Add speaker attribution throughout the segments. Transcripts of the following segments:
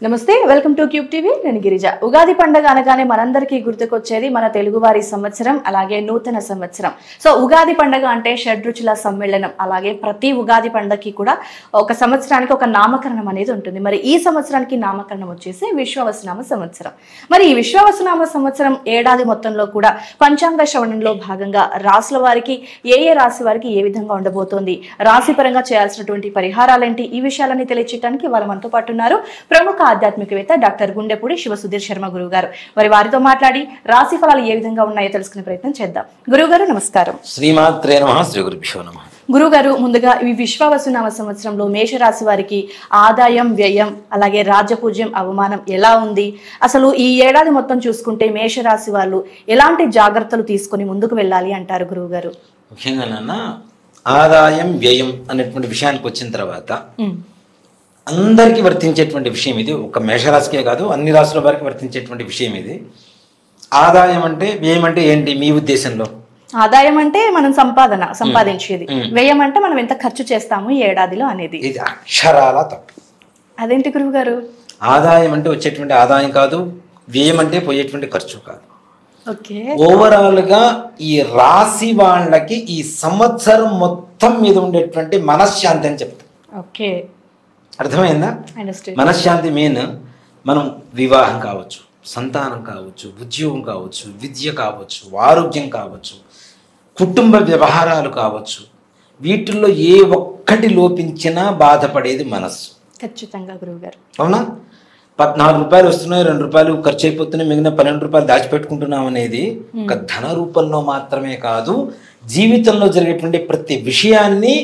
Speaker 1: నమస్తే, welcome to cube TV. నేను గిరిజ. ఉగాది పండుగ అనగానే మనందరికీ గుర్తుకొచ్చేది మన తెలుగువారి సంవత్సరం, అలాగే నూతన సంవత్సరం. సో ఉగాది పండుగ అంటే షడ్రుచుల సమ్మేళనం. అలాగే ప్రతి ఉగాది పండుగకి కూడా ఒక సంవత్సరానికి ఒక నామకరణం అనేది ఉంటుంది. మరి ఈ సంవత్సరానికి నామకరణం వచ్చేసి విశ్వావసునామ సంవత్సరం. మరి ఈ విశ్వావసునామ సంవత్సరం ఏడాది మొత్తంలో కూడా పంచాంగ శ్రవణంలో భాగంగా రాసుల వారికి ఏ రాశి వారికి ఏ విధంగా ఉండబోతోంది, రాశిపరంగా చేయాల్సినటువంటి పరిహారాలేంటి, ఈ విషయాలన్నీ తెలియచేయడానికి వాళ్ళు మనతో పాటు ఉన్నారు ప్రముఖ ఆధ్యాత్మికవేత్త డాక్టర్ గుండెపూడి శివసుధీర్ శర్మ గురువు గారు. మరి వారితో మాట్లాడి రాశి ఫలాలు ఏ విధంగా ఉన్నాయో తెలుసుకునే ప్రయత్నం చేద్దాం. గురువు గారు నమస్కారం.
Speaker 2: శ్రీమాత్రే నమః. శ్రీ గురుభ్యో నమః.
Speaker 1: గురువు గారు, ముందుగా ఈ విశ్వావసునామ సంవత్సరంలో మేషరాశి వారికి ఆదాయం, వ్యయం, అలాగే రాజ్యపూజ్యం, అవమానం ఎలా ఉంది, అసలు ఈ ఏడాది మొత్తం చూసుకుంటే మేషరాశి వాళ్ళు ఎలాంటి జాగ్రత్తలు తీసుకొని ముందుకు వెళ్ళాలి అంటారు గురువు గారు?
Speaker 2: ముఖ్యంగా నాన్న ఆదాయం వ్యయం అనేటువంటి విషయానికి వచ్చిన తర్వాత అందరికీ వర్తించేటువంటి విషయం ఇది. ఒక మేషరాశికే కాదు, అన్ని రాశుల వారికి వర్తించేటువంటి విషయం ఇది. ఆదాయం అంటే, వ్యయం అంటే ఏంటి మీ ఉద్దేశంలో?
Speaker 1: ఆదాయం అంటే మనం సంపాదించేది, వ్యయం అంటే మనం ఎంత ఖర్చు చేస్తాము ఈ ఏడాదిలో అనేది.
Speaker 2: ఇది అక్షరాల తప్పు.
Speaker 1: అదేంటి గురువు గారు?
Speaker 2: ఆదాయం అంటే వచ్చేటువంటి ఆదాయం కాదు, వ్యయం అంటే పోయేటువంటి ఖర్చు కాదు.
Speaker 1: ఓకే.
Speaker 2: ఓవరాల్ గా ఈ రాశి వాళ్ళకి ఈ సంవత్సరం మొత్తం మీద ఉండేటువంటి మనశ్శాంతి అని చెప్తాం.
Speaker 1: ఓకే,
Speaker 2: అర్థమైందా? మనశ్శాంతి మెయిన్. మనం వివాహం కావచ్చు, సంతానం కావచ్చు, ఉద్యోగం కావచ్చు, విద్య కావచ్చు, ఆరోగ్యం కావచ్చు, కుటుంబ వ్యవహారాలు కావచ్చు, వీటిల్లో ఏ ఒక్కటి లోపించినా బాధపడేది మనస్సు.
Speaker 1: ఖచ్చితంగా గురువు గారు.
Speaker 2: అవునా? 14 రూపాయలు వస్తున్నాయి, 2 రూపాయలు ఖర్చు అయిపోతున్నాయి, మిగిలిన 12 రూపాయలు దాచిపెట్టుకుంటున్నాం అనేది ఒక ధన రూపంలో మాత్రమే కాదు, జీవితంలో జరిగేటువంటి ప్రతి విషయాన్ని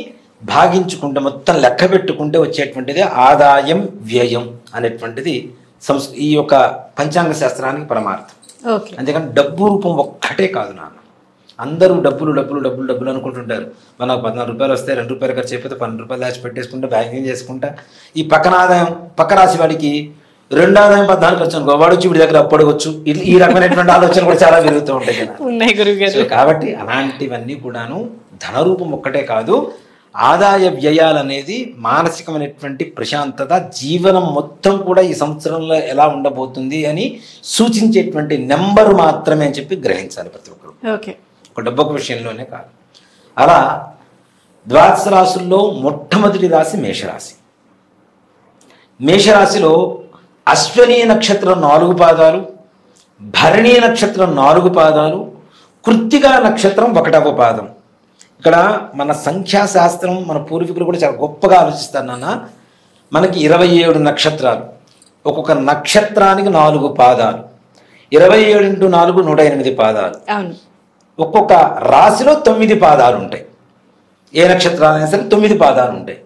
Speaker 2: భాగించుకుంటే, మొత్తం లెక్క పెట్టుకుంటే వచ్చేటువంటిది ఆదాయం వ్యయం అనేటువంటిది ఈ యొక్క పంచాంగ శాస్త్రానికి పరమార్థం. అంతేకాని డబ్బు రూపం ఒక్కటే కాదు నాన్న. అందరూ డబ్బులు డబ్బులు డబ్బులు డబ్బులు అనుకుంటుంటారు. మనకు 14 రూపాయలు వస్తే 2 రూపాయలు ఖర్చు అయిపోతే 12 రూపాయలు దాచి పెట్టేసుకుంటా, బ్యాంకింగ్ చేసుకుంటా. ఈ పక్కన ఆదాయం, పక్క రాశి వాడికి 2 ఆదాయం 14 ఖర్చు అనుకో, వాడు వచ్చి వీడి దగ్గర అప్పడవచ్చు. ఈ రకమైనటువంటి ఆలోచనలు కూడా చాలా పెరుగుతూ ఉంటాయి. కాబట్టి అలాంటివన్నీ కూడాను ధన రూపం ఒక్కటే కాదు, ఆదాయ వ్యయాలు అనేది మానసికమైనటువంటి ప్రశాంతత, జీవనం మొత్తం కూడా ఈ సంవత్సరంలో ఎలా ఉండబోతుంది అని సూచించేటువంటి నెంబర్ మాత్రమే అని చెప్పి గ్రహించాలి ప్రతి ఒక్కరు. ఒక డబ్బొక విషయంలోనే కాదు. అలా ద్వాదశ రాశుల్లో మొట్టమొదటి రాశి మేషరాశి. మేషరాశిలో అశ్వనీ నక్షత్రం 4 పాదాలు, భరణీ నక్షత్రం 4 పాదాలు, కృత్తికా నక్షత్రం 1వ పాదం. ఇక్కడ మన సంఖ్యాశాస్త్రం, మన పూర్వీకులు కూడా చాలా గొప్పగా ఆలోచిస్తారు నాన్న. మనకి 27 నక్షత్రాలు, ఒక్కొక్క నక్షత్రానికి 4 పాదాలు, 27 × 4 108 పాదాలు. ఒక్కొక్క రాశిలో 9 పాదాలు ఉంటాయి. ఏ నక్షత్రాలైనా సరే 9 పాదాలు ఉంటాయి.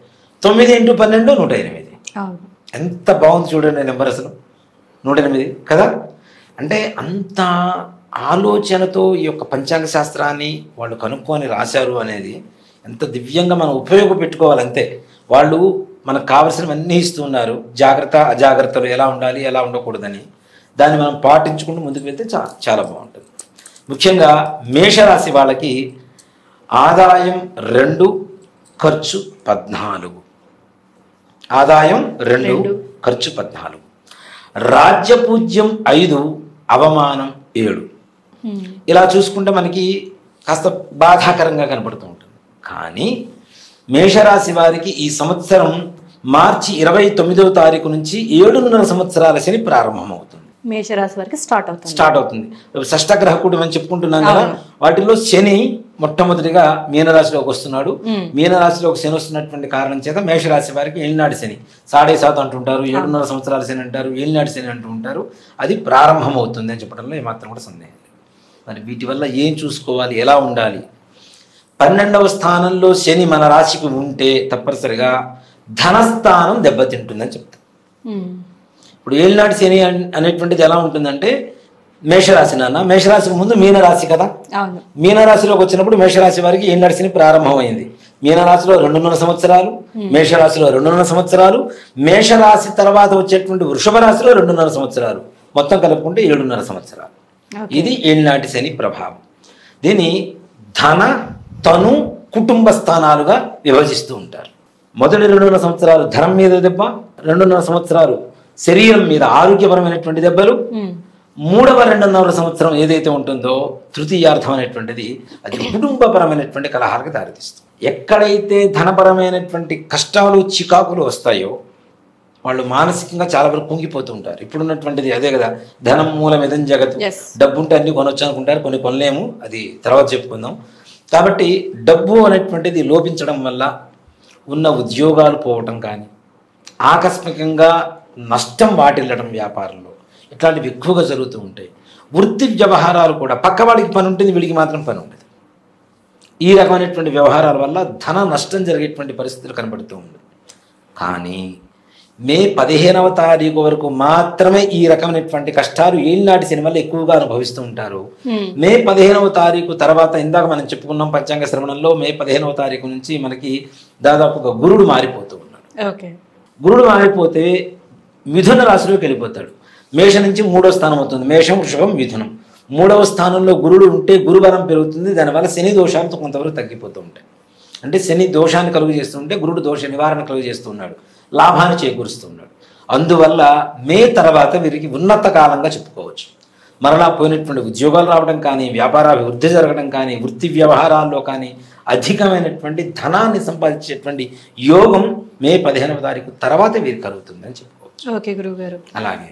Speaker 2: 9 × 12 108. ఎంత బాగుంది చూడండి నెంబర్, అసలు 108 కదా. అంటే అంత ఆలోచనతో ఈ యొక్క పంచాంగ శాస్త్రాన్ని వాళ్ళు కనుక్కొని రాశారు అనేది ఎంత దివ్యంగా మనం ఉపయోగపెట్టుకోవాలి. అంతే, వాళ్ళు మనకు కావలసినవన్నీ ఇస్తున్నారు. జాగ్రత్త అజాగ్రత్తలు ఎలా ఉండాలి, ఎలా ఉండకూడదని దాన్ని మనం పాటించుకుంటూ ముందుకు వెళ్తే చాలా బాగుంటుంది. ముఖ్యంగా మేషరాశి వాళ్ళకి ఆదాయం 2, ఖర్చు 14. ఆదాయం 2, ఖర్చు 14. రాజ్యపూజ్యం 5, అవమానం 7. ఇలా చూసుకుంటే మనకి కాస్త బాధాకరంగా కనపడుతూ ఉంటుంది. కానీ మేషరాశి వారికి ఈ సంవత్సరం మార్చి 29వ తారీఖు నుంచి 7.5 సంవత్సరాల శని ప్రారంభమవుతుంది.
Speaker 1: మేషరాశి వారికి స్టార్ట్
Speaker 2: అవుతుంది. షష్టగ్రహ కూటమి అని చెప్పుకుంటున్నాం కదా, వాటిలో శని మొట్టమొదటిగా మీనరాశిలోకి వస్తున్నాడు. మీనరాశిలోకి శని వస్తున్నటువంటి కారణం చేత మేషరాశి వారికి ఏలినాటి శని, 7.5 అంటుంటారు, 7.5 సంవత్సరాల శని అంటారు, ఏలినాటి శని అంటూ ఉంటారు. అది ప్రారంభమవుతుంది అని చెప్పడంలో ఏమాత్రం కూడా సందేహం లేదు. మరి వీటి వల్ల ఏం చూసుకోవాలి, ఎలా ఉండాలి? 12వ స్థానంలో శని మన రాశికి ఉంటే తప్పనిసరిగా ధనస్థానం దెబ్బతింటుందని చెప్తాం. ఇప్పుడు ఏలినాటి శని అనేటువంటిది ఎలా ఉంటుందంటే, మేషరాశి నాన్న, మేషరాశికి ముందు మీనరాశి కదా. మీనరాశిలోకి వచ్చినప్పుడు మేషరాశి వారికి ఏలినాటి శని ప్రారంభమైంది. మీనరాశిలో 2.5 సంవత్సరాలు, మేషరాశిలో 2.5 సంవత్సరాలు, మేషరాశి తర్వాత వచ్చేటువంటి వృషభ రాశిలో 2.5 సంవత్సరాలు, మొత్తం కలుపుకుంటే 7.5 సంవత్సరాలు. ఇది ఏలినాటి శని ప్రభావం. దీన్ని ధన, తను, కుటుంబ స్థానాలుగా విభజిస్తూ ఉంటారు. మొదటి 2.5 సంవత్సరాలు ధనం మీద దెబ్బ, 2.5 సంవత్సరాలు శరీరం మీద ఆరోగ్యపరమైనటువంటి దెబ్బలు. మూడవ 2.5 సంవత్సరం ఏదైతే ఉంటుందో తృతీయార్థం అనేటువంటిది అది కుటుంబపరమైనటువంటి కలహాలకు దారితీస్తుంది. ఎక్కడైతే ధనపరమైనటువంటి కష్టాలు చికాకులు వస్తాయో వాళ్ళు మానసికంగా చాలా వరకు కుంగిపోతూ ఉంటారు. ఇప్పుడున్నటువంటిది అదే కదా, ధనం మూలమిదం జగత్. డబ్బు ఉంటే అన్ని కొనొచ్చు అనుకుంటారు, కొన్ని కొనలేము, అది తర్వాత చెప్పుకుందాం. కాబట్టి డబ్బు అనేటువంటిది లోపించడం వల్ల ఉన్న ఉద్యోగాలు పోవటం కానీ, ఆకస్మికంగా నష్టం వాటిల్లడం వ్యాపారంలో, ఇట్లాంటివి ఎక్కువగా జరుగుతూ ఉంటాయి. వృత్తి వ్యవహారాలు కూడా పక్కవాడికి పని ఉంటుంది, వీడికి మాత్రం పని ఉండదు. ఈ రకమైనటువంటి వ్యవహారాల వల్ల ధన నష్టం జరిగేటువంటి పరిస్థితులు కనబడుతూ ఉంది. కానీ మే 15వ తారీఖు వరకు మాత్రమే ఈ రకమైనటువంటి కష్టాలు ఏళ్ళనాటి శని వల్ల ఎక్కువగా అనుభవిస్తూ ఉంటారు. మే 15వ తారీఖు తర్వాత ఇందాక మనం చెప్పుకున్నాం పంచాంగ శ్రవణంలో, మే 15వ తారీఖు నుంచి మనకి దాదాపుగా గురుడు మారిపోతూ ఉన్నాడు. గురుడు మారిపోతే మిథున రాశిలోకి వెళ్ళిపోతాడు. మేష నుంచి 3వ స్థానం అవుతుంది. మేషం, వృషభం, మిథునం. 3వ స్థానంలో గురుడు ఉంటే గురుబలం పెరుగుతుంది. దానివల్ల శని దోషాలతో కొంతవరకు తగ్గిపోతూ ఉంటాయి. అంటే శని దోషాన్ని కలుగు చేస్తుంటే గురుడు దోష నివారణ కలుగు చేస్తున్నాడు, లాభాన్ని చేకూరుస్తున్నాడు. అందువల్ల మే తర్వాత వీరికి ఉన్నత కాలంగా చెప్పుకోవచ్చు. మరలా పోయినటువంటి ఉద్యోగాలు రావడం కానీ, వ్యాపారాభివృద్ధి జరగడం కానీ, వృత్తి వ్యవహారాల్లో కానీ అధికమైనటువంటి ధనాన్ని సంపాదించేటువంటి యోగం మే 15వ తారీఖు తర్వాత వీరికి కలుగుతుందని చెప్పుకోవచ్చు.
Speaker 1: ఓకే గురువుగారు.
Speaker 2: అలాగే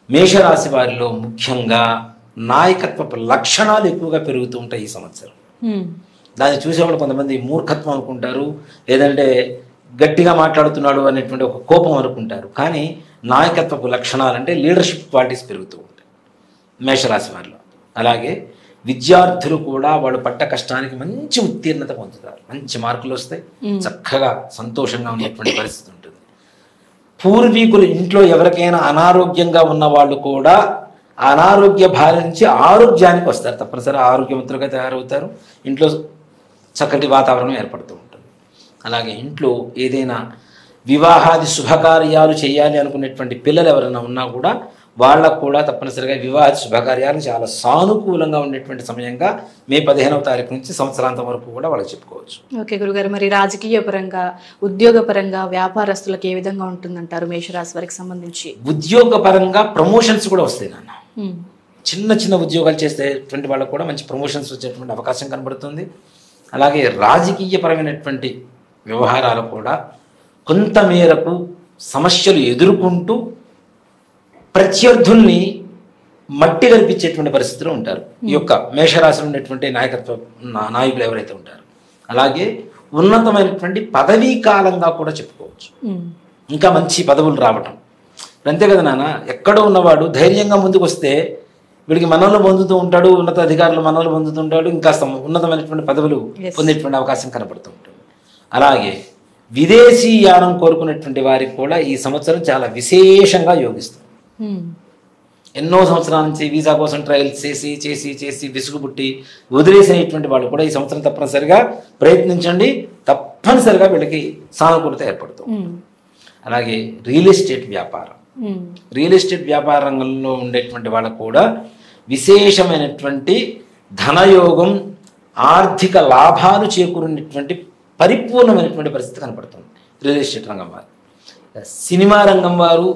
Speaker 2: మేషరాశి వారిలో ముఖ్యంగా నాయకత్వపు లక్షణాలు ఎక్కువగా పెరుగుతూ ఉంటాయి ఈ సంవత్సరం. దాన్ని చూసేవాళ్ళు కొంతమంది మూర్ఖత్వం అనుకుంటారు, లేదంటే గట్టిగా మాట్లాడుతున్నాడు అనేటువంటి ఒక కోపం అనుకుంటారు. కానీ నాయకత్వపు లక్షణాలు అంటే లీడర్షిప్ క్వాలిటీస్ పెరుగుతూ ఉంటాయి మేషరాశి వారిలో. అలాగే విద్యార్థులు కూడా వాళ్ళు పడ్డ కష్టానికి మంచి ఉత్తీర్ణత పొందుతారు, మంచి మార్కులు వస్తాయి, చక్కగా సంతోషంగా ఉన్నటువంటి పరిస్థితి ఉంటుంది. పూర్వీకులు ఇంట్లో ఎవరికైనా అనారోగ్యంగా ఉన్న వాళ్ళు కూడా అనారోగ్య బారి నుంచి ఆరోగ్యానికి వస్తారు, తప్పనిసరి ఆరోగ్యవంతులుగా తయారవుతారు. ఇంట్లో చక్కటి వాతావరణం ఏర్పడుతూ ఉంటుంది. అలాగే ఇంట్లో ఏదైనా వివాహాది శుభకార్యాలు చేయాలి అనుకునేటువంటి పిల్లలు ఎవరైనా ఉన్నా కూడా వాళ్ళకు కూడా తప్పనిసరిగా వివాహాది శుభకార్యాలు చాలా సానుకూలంగా ఉండేటువంటి సమయంగా మే 15వ తారీఖు నుంచి సంవత్సరాంతం వరకు కూడా వాళ్ళకి చెప్పుకోవచ్చు.
Speaker 1: ఓకే గురుగారు, మరి రాజకీయ పరంగా, ఉద్యోగ పరంగా, వ్యాపారస్తులకు ఏ విధంగా ఉంటుందంటారు మేషరాశి వారికి సంబంధించి?
Speaker 2: ఉద్యోగ పరంగా ప్రమోషన్స్ కూడా వస్తాయి నాన్న. చిన్న చిన్న ఉద్యోగాలు చేసేటువంటి వాళ్ళకు కూడా మంచి ప్రమోషన్స్ వచ్చేటువంటి అవకాశం కనబడుతుంది. అలాగే రాజకీయపరమైనటువంటి వ్యవహారాలు కూడా కొంతమేరకు సమస్యలు ఎదుర్కొంటూ ప్రత్యర్థుల్ని మట్టి కల్పించేటువంటి పరిస్థితిలో ఉంటారు ఈ యొక్క మేషరాశిలో ఉన్నటువంటి నాయకులు ఎవరైతే ఉంటారో. అలాగే ఉన్నతమైనటువంటి పదవీ కాలంగా కూడా చెప్పుకోవచ్చు, ఇంకా మంచి పదవులు రావటం. అంతే కదా నాన్న, ఎక్కడో ఉన్నవాడు ధైర్యంగా ముందుకు వస్తే వీడికి మనవలు పొందుతూ ఉంటాడు, ఉన్నత అధికారులు మనవలు పొందుతుంటాడు, ఇంకా ఉన్నతమైనటువంటి పదవులు పొందేటువంటి అవకాశం కనబడుతూ ఉంటుంది. అలాగే విదేశీ యానం కోరుకునేటువంటి వారికి కూడా ఈ సంవత్సరం చాలా విశేషంగా యోగిస్తుంది. ఎన్నో సంవత్సరాల నుంచి వీసా కోసం ట్రయల్స్ చేసి చేసి చేసి విసుగుబుట్టి వదిలేసేటువంటి వాళ్ళు కూడా ఈ సంవత్సరం తప్పనిసరిగా ప్రయత్నించండి, తప్పనిసరిగా వీళ్ళకి సానుకూలత ఏర్పడుతుంది. అలాగే రియల్ ఎస్టేట్ వ్యాపారం, రియల్ ఎస్టేట్ వ్యాపార రంగంలో ఉండేటువంటి వాళ్ళకు కూడా విశేషమైనటువంటి ధనయోగం, ఆర్థిక లాభాలు చేకూరినటువంటి పరిపూర్ణమైనటువంటి పరిస్థితి కనపడుతుంది రియల్ ఎస్టేట్ రంగం వారు. సినిమా రంగం వారు,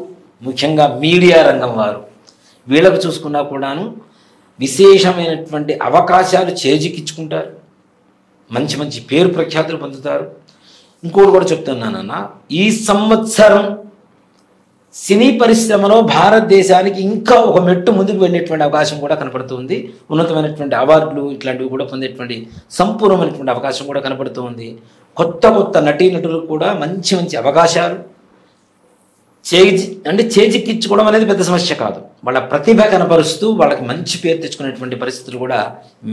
Speaker 2: ముఖ్యంగా మీడియా రంగం వారు, వీళ్ళకు చూసుకున్నా కూడాను విశేషమైనటువంటి అవకాశాలు చేజిక్కించుకుంటారు, మంచి మంచి పేరు ప్రఖ్యాతులు పొందుతారు. ఇంకోటి కూడా చెప్తున్నానన్న, ఈ సంవత్సరం సినీ పరిశ్రమలో భారతదేశానికి ఇంకా ఒక మెట్టు ముందుకు వెళ్ళేటువంటి అవకాశం కూడా కనపడుతుంది. ఉన్నతమైనటువంటి అవార్డులు ఇట్లాంటివి కూడా పొందేటువంటి సంపూర్ణమైనటువంటి అవకాశం కూడా కనపడుతుంది. కొత్త కొత్త నటీనటులకు కూడా మంచి మంచి అవకాశాలు చేజిక్కించుకోవడం అనేది పెద్ద సమస్య కాదు, వాళ్ళ ప్రతిభ కనపరుస్తూ వాళ్ళకి మంచి పేరు తెచ్చుకునేటువంటి పరిస్థితులు కూడా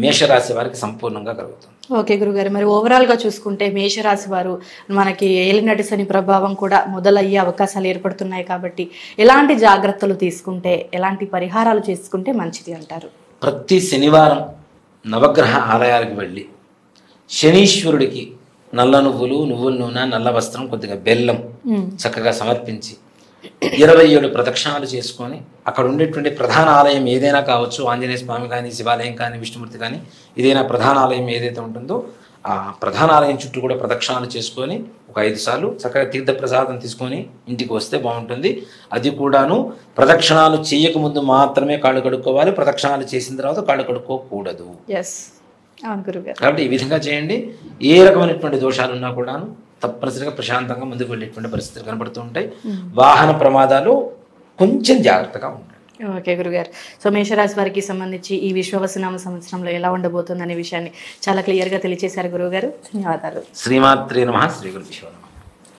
Speaker 2: మేషరాశి వారికి సంపూర్ణంగా కలుగుతుంది.
Speaker 1: ఓకే గురుగారు, మరి ఓవరాల్గా చూసుకుంటే మేషరాశి వారు మనకి ఏలినాటి శని ప్రభావం కూడా మొదలయ్యే అవకాశాలు ఏర్పడుతున్నాయి కాబట్టి ఎలాంటి జాగ్రత్తలు తీసుకుంటే, ఎలాంటి పరిహారాలు చేసుకుంటే మంచిది అంటారు?
Speaker 2: ప్రతి శనివారం నవగ్రహ ఆలయాలకు వెళ్ళి శనీశ్వరుడికి నల్ల నువ్వులు, నువ్వుల నూనె, నల్ల వస్త్రం, కొద్దిగా బెల్లం చక్కగా సమర్పించి 27 ప్రదక్షిణాలు చేసుకొని అక్కడ ఉండేటువంటి ప్రధాన ఆలయం ఏదైనా కావచ్చు, ఆంజనేయ స్వామి కానీ, శివాలయం కానీ, విష్ణుమూర్తి కానీ, ఏదైనా ప్రధాన ఆలయం ఏదైతే ఉంటుందో ఆ ప్రధాన ఆలయం చుట్టూ కూడా ప్రదక్షిణాలు చేసుకొని ఒక 5 సార్లు చక్కగా తీర్థ ప్రసాదం తీసుకొని ఇంటికి వస్తే బాగుంటుంది. అది కూడాను ప్రదక్షిణాలు చేయకముందు మాత్రమే కాళ్ళు కడుక్కోవాలి, ప్రదక్షిణాలు చేసిన తర్వాత కాళ్ళు కడుక్కోకూడదు.
Speaker 1: అవును గురుగారు.
Speaker 2: కాబట్టి ఈ విధంగా చేయండి. ఏ రకమైనటువంటి దోషాలు ఉన్నా కూడాను తప్పనిసరిగా ప్రశాంతంగా ముందుకు వెళ్ళేటువంటి పరిస్థితులు కనబడుతూ ఉంటాయి. వాహన ప్రమాదాలు కొంచెం జాగ్రత్తగా ఉంటాయి.
Speaker 1: ఓకే గురుగారు. సో మేషరాశి వారికి సంబంధించి ఈ విశ్వవసునామ సంవత్సరంలో ఎలా ఉండబోతుంది అనే విషయాన్ని చాలా క్లియర్గా తెలియజేశారు గురువుగారు. ధన్యవాదాలు.
Speaker 2: శ్రీమాత్రే నమః. శ్రీ గురు విశ్వ నమః.